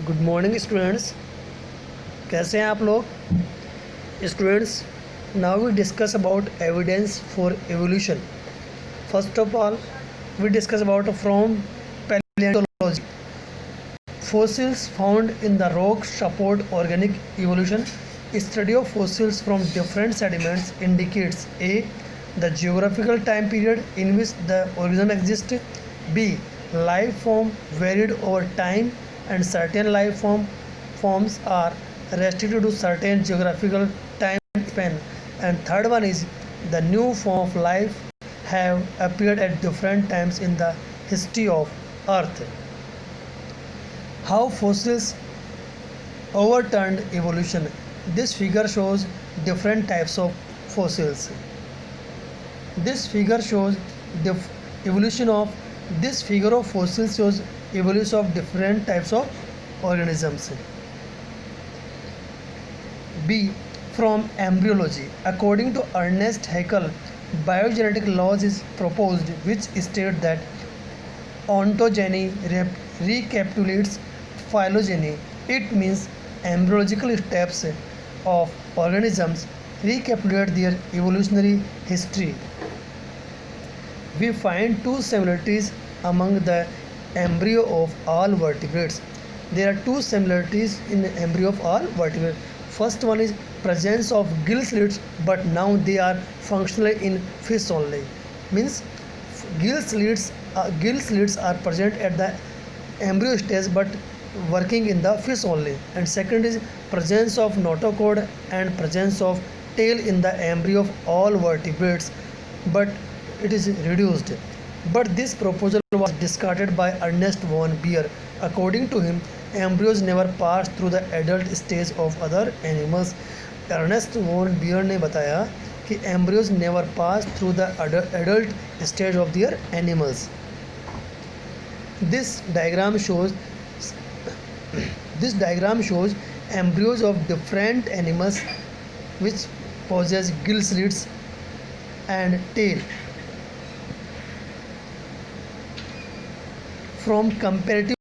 Good morning students, कैसे हैं आप लोग students. Now we discuss about evidence for evolution. First of all we discuss about from palaeontology. Fossils found in the rocks support organic evolution. Study of fossils from different sediments indicates A. The geographical time period in which the organism exists. B. Life form varied over time and certain forms are restricted to certain geographical time span. And third one is the new form of life have appeared at different times in the history of Earth. How fossils overturned evolution. This figure shows different types of fossils. This figure shows evolution of this figure of fossils shows evolution of different types of organisms. B. From embryology. According to Ernest Haeckel, biogenetic laws is proposed which state that ontogeny recapitulates phylogeny. It means embryological steps of organisms recapitulate their evolutionary history. We find two similarities among the embryo of all vertebrates. There are two similarities in the embryo of all vertebrates. First one is presence of gill slits, but now they are functional in fish only. Means gill slits are present at the embryo stage but working in the fish only. And second is presence of notochord and presence of tail in the embryo of all vertebrates, but it is reduced. But this proposal was discarded by Ernest von Baer. According to him, embryos never pass through the adult stage of other animals. Ernest von Baer ने बताया कि embryos never pass through the adult stage of their animals. This diagram shows embryos of different animals which possess gill slits and tail. From comparative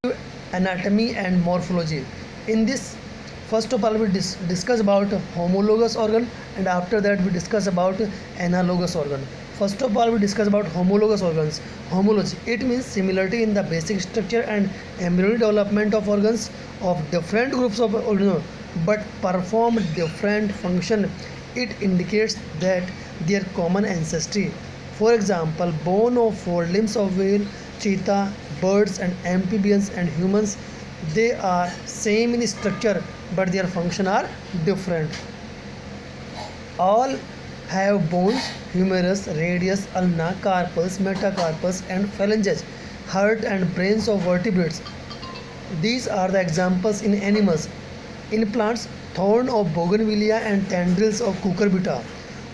anatomy and morphology. In this, first of all we discuss about homologous organ, and after that we discuss about analogous organ. First of all we discuss about homologous organs. Homology, it means similarity in the basic structure and embryonic development of organs of different groups of organisms but perform different function. It indicates that their common ancestry. For example, bone of forelimbs of whale, cheetah, birds and amphibians and humans, they are same in structure but their function are different. All have bones, humerus, radius, ulna, carpus, metacarpus and phalanges, heart and brains of vertebrates. These are the examples in animals. In plants, thorn of bougainvillea and tendrils of cucurbita.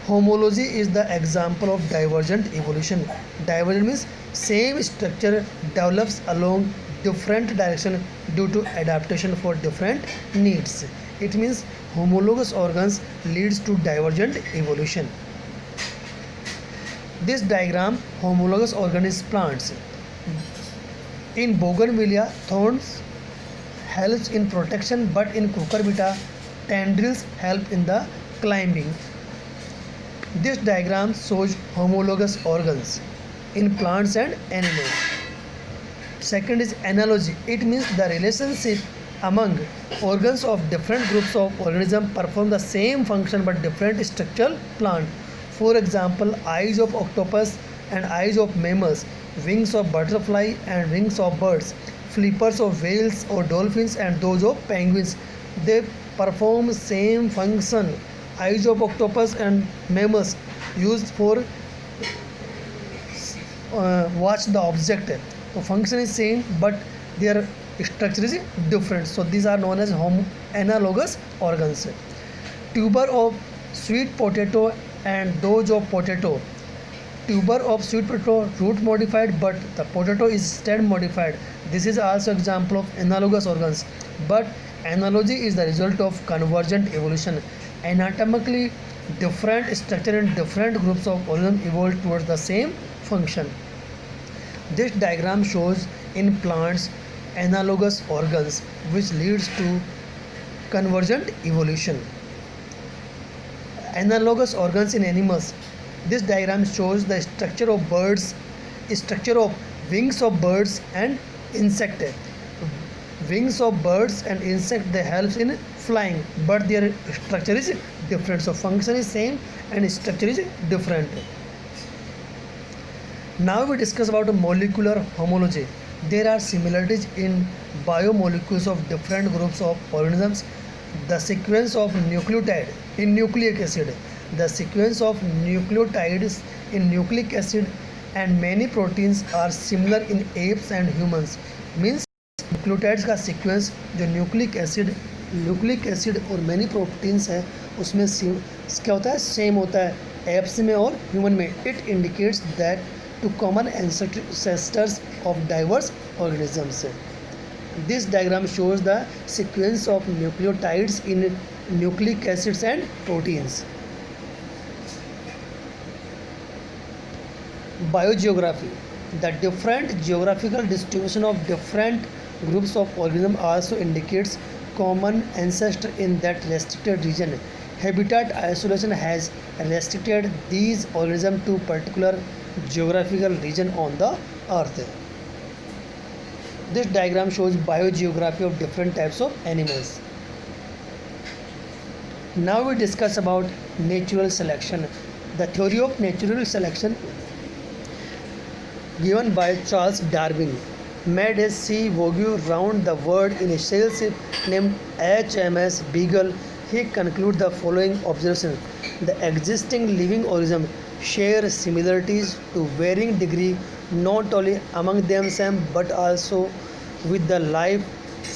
Homology is the example of divergent evolution. Divergent means same structure develops along different direction due to adaptation for different needs. It means homologous organs leads to divergent evolution. This diagram, homologous organ is plants. In bougainvillea, thorns helps in protection, but in cucurbita, tendrils help in the climbing. This diagram shows homologous organs in plants and animals. Second is analogy. It means the relationship among organs of different groups of organisms perform the same function but different structural plant. For example, eyes of octopus and eyes of mammals, wings of butterfly and wings of birds, flippers of whales or dolphins and those of penguins. They perform same function. Eyes of octopus and mammals used for watch the object. The function is same but their structure is different. So these are known as analogous organs. Tuber of sweet potato and dodge of potato. Tuber of sweet potato root modified but the potato is stem modified. This is also example of analogous organs. But analogy is the result of convergent evolution. Anatomically different structure and different groups of organisms evolved towards the same function. This diagram shows in plants analogous organs, which leads to convergent evolution. Analogous organs in animals. This diagram shows the structure of wings of birds and insect. Wings of birds and insect, they help in flying, but their structure is different. So function is same and structure is different. Now we discuss about molecular homology. There are similarities in biomolecules of different groups of organisms. The sequence of nucleotide in nucleic acid, the sequence of nucleotides in nucleic acid and many proteins are similar in apes and humans. Means nucleotides का sequence जो nucleic acid और many proteins है उसमें क्या होता है, same होता है एप्स में और ह्यूमन में. It indicates that two common ancestors of diverse organisms. This diagram shows the sequence of nucleotides in nucleic acids and proteins. Biogeography. The different geographical distribution of different groups of organisms also indicates common ancestor in that restricted region. Habitat isolation has restricted these organisms to particular geographical region on the earth. This diagram shows biogeography of different types of animals. Now we discuss about natural selection. The theory of natural selection given by Charles Darwin made a sea vogue round the world in a sailship named HMS Beagle. He concluded the following observation: the existing living organisms share similarities to varying degree not only among themselves but also with the life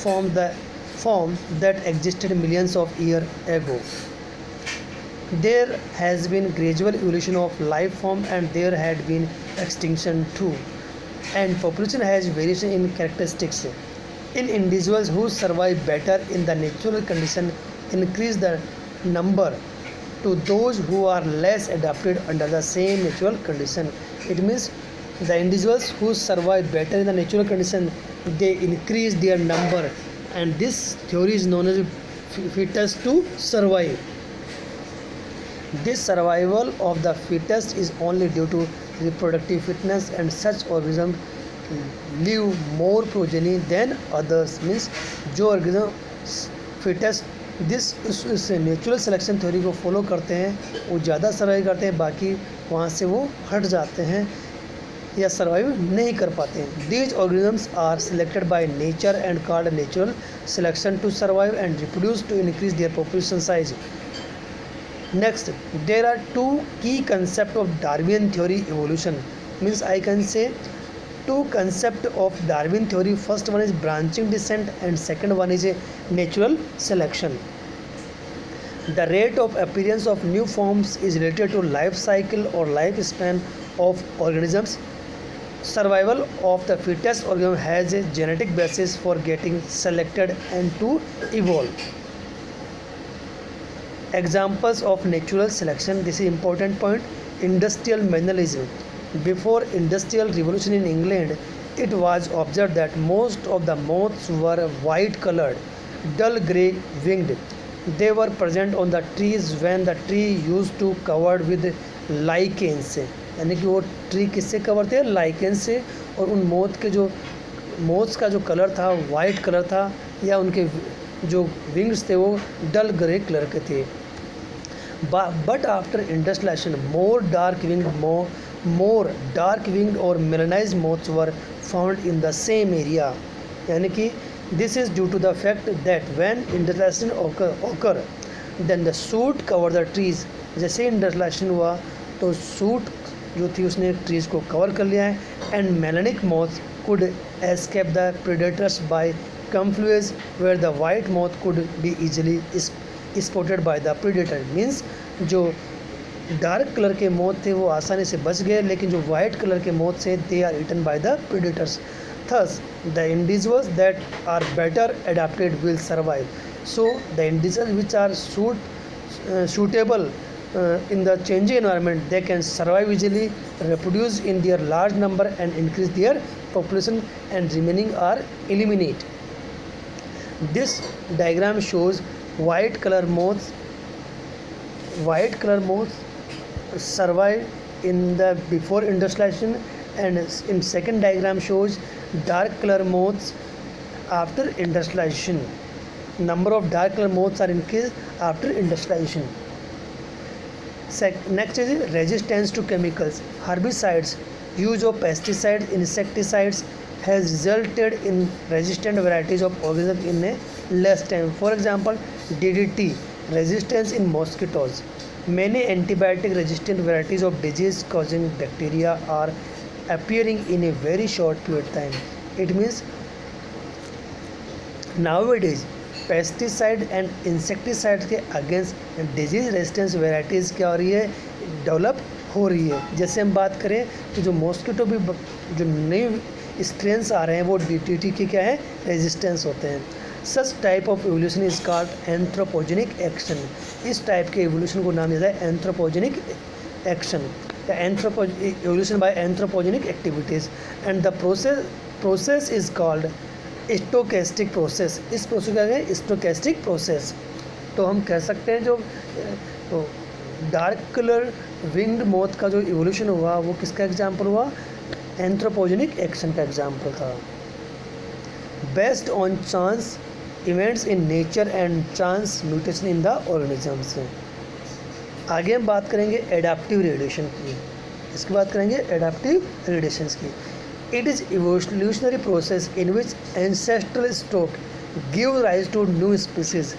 form that existed millions of years ago. There has been gradual evolution of life form and there had been extinction too, and population has variation in characteristics. In individuals who survive better in the natural condition increase the number to those who are less adapted under the same natural condition. It means the individuals who survive better in the natural condition, they increase their number, and this theory is known as fittest to survive. This survival of the fittest is only due to reproductive fitness, and such organisms leave more progeny than others. Means जो organism fittest इस natural selection theory को follow करते हैं वो ज़्यादा survive करते हैं, बाकी वहाँ से वो हट जाते हैं या सर्वाइव नहीं कर पाते हैं. These organisms are selected by nature and called natural selection to survive and reproduce to increase their population size. Next, there are two key concepts of Darwin theory evolution. Means I can say two concepts of Darwin theory. First one is branching descent and second one is a natural selection. The rate of appearance of new forms is related to life cycle or lifespan of organisms. Survival of the fittest organism has a genetic basis for getting selected and to evolve. Examples of natural selection. This is important point. Industrial manualism. Before industrial revolution in England, it was observed that most of the moths were white colored, dull grey winged. They were present on the trees when the tree used to covered with lichens. यानी कि वो tree किससे cover थे, lichen से. और उन moths का जो कलर था वाइट कलर था, या उनके जो विंग्स थे वो डल ग्रे कलर के थे. But after industrialisation more dark winged or melanized moths were found in the same area. यानी कि this is due to the fact that when industrialization occur then the soot cover the trees. जैसे industrialisation हुआ तो suit जो थी उसने trees को cover कर लिया है. And melanic moths could escape the predators by camouflage where the white moth could be easily spotted by the predator. Means जो डार्क कलर के मोथ थे वो आसानी से बच गए, लेकिन जो वाइट कलर के मोथ थे they are eaten by the predators. Thus the individuals that are better adapted will survive. So the individuals which are suitable in the changing environment, they can survive easily, reproduce in their large number and increase their population and remaining are eliminated. This diagram shows white color moths survive in the before industrialization, and in second diagram shows dark color moths after industrialization. Number of dark color moths are increased after industrialization. Next is resistance to chemicals. Herbicides, use of pesticides, insecticides has resulted in resistant varieties of organisms in a less time. For example, DDT, resistance in mosquitoes. Many antibiotic resistant varieties of disease causing bacteria are appearing in a very short period of time. It means nowadays pesticide and insecticide के against disease resistance varieties क्या हो रही है, develop हो रही है. जैसे हम बात करें तो जो मॉस्किटो भी जो नए स्ट्रेंस आ रहे हैं वो DDT के क्या है, रेजिस्टेंस होते हैं. Such type of evolution is called anthropogenic action. इस टाइप के एवोल्यूशन को नाम दिया है anthropogenic action, evolution by anthropogenic activities. And the process is called stochastic process. इस प्रोसेस क्या है, स्टोकेस्टिक प्रोसेस. तो हम कह सकते हैं जो तो डार्क कलर विंग्ड मोथ का जो इवोल्यूशन हुआ वो किसका एग्जाम्पल हुआ, एंथ्रोपोजेनिक एक्शन का एग्जाम्पल था. Based on chance events in nature and chance mutation in the organisms. आगे हम बात करेंगे एडाप्टिव रेडिएशन की. इसकी बात करेंगे एडाप्टिव रेडिएशंस की. It is evolutionary process in which ancestral stock gives rise to new species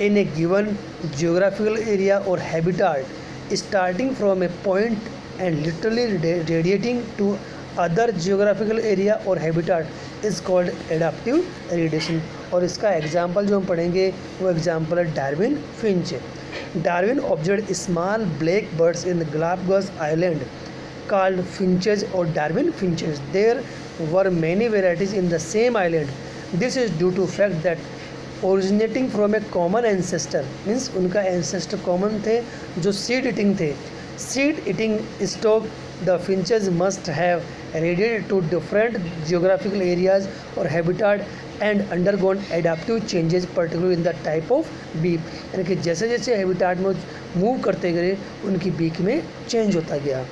in a given geographical area or habitat, starting from a point and literally radiating to other geographical area or habitat is called adaptive radiation. और इसका example जो हम पढ़ेंगे वो example है Darwin Finch. Darwin observe small black birds in Galapagos island called finches or Darwin finches. There were many varieties in the same island. This is due to fact that originating from a common ancestor, means उनका ancestor common थे जो seed eating थे. Seed eating stock, the finches must have radiated to different geographical areas or habitat and undergone adaptive changes particularly in the type of beak. यानी कि जैसे जैसे habitat में move करते गए उनकी बीक में चेंज होता गया.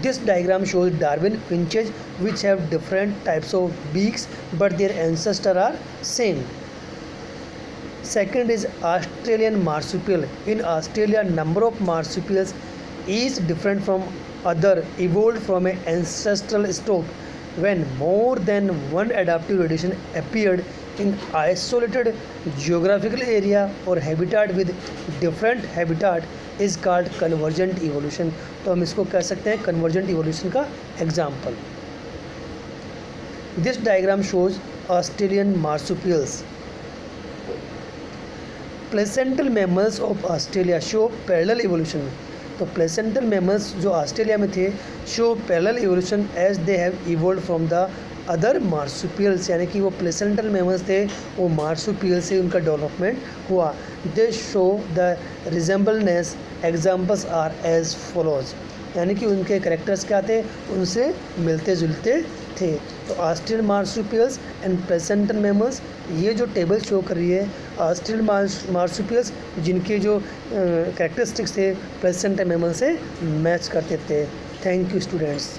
This diagram shows Darwin finches which have different types of beaks but their ancestors are same. Second is Australian marsupial. In Australia, number of marsupials is different from other evolved from an ancestral stock. When more than one adaptive radiation appeared in isolated geographical area or habitat with different habitat is called convergent evolution. तो हम इसको कह सकते हैं convergent evolution का example. This diagram shows Australian marsupials. Placental mammals of Australia show parallel evolution. तो placental mammals जो Australia में थे show parallel evolution as they have evolved from the other marsupials. यानी कि वो placental mammals थे, वो marsupial से उनका डेवलपमेंट हुआ. They show the resemblance. Examples are as follows. यानी कि उनके करेक्टर्स क्या थे, उनसे मिलते जुलते थे. तो Australian marsupials and placental mammals, ये जो टेबल शो कर रही है ऑस्ट्रेलियन मार्सुपियल्स जिनके जो करेक्टरिस्टिक्स थे प्लेसेंटल मैमल से मैच करते थे. Thank you students.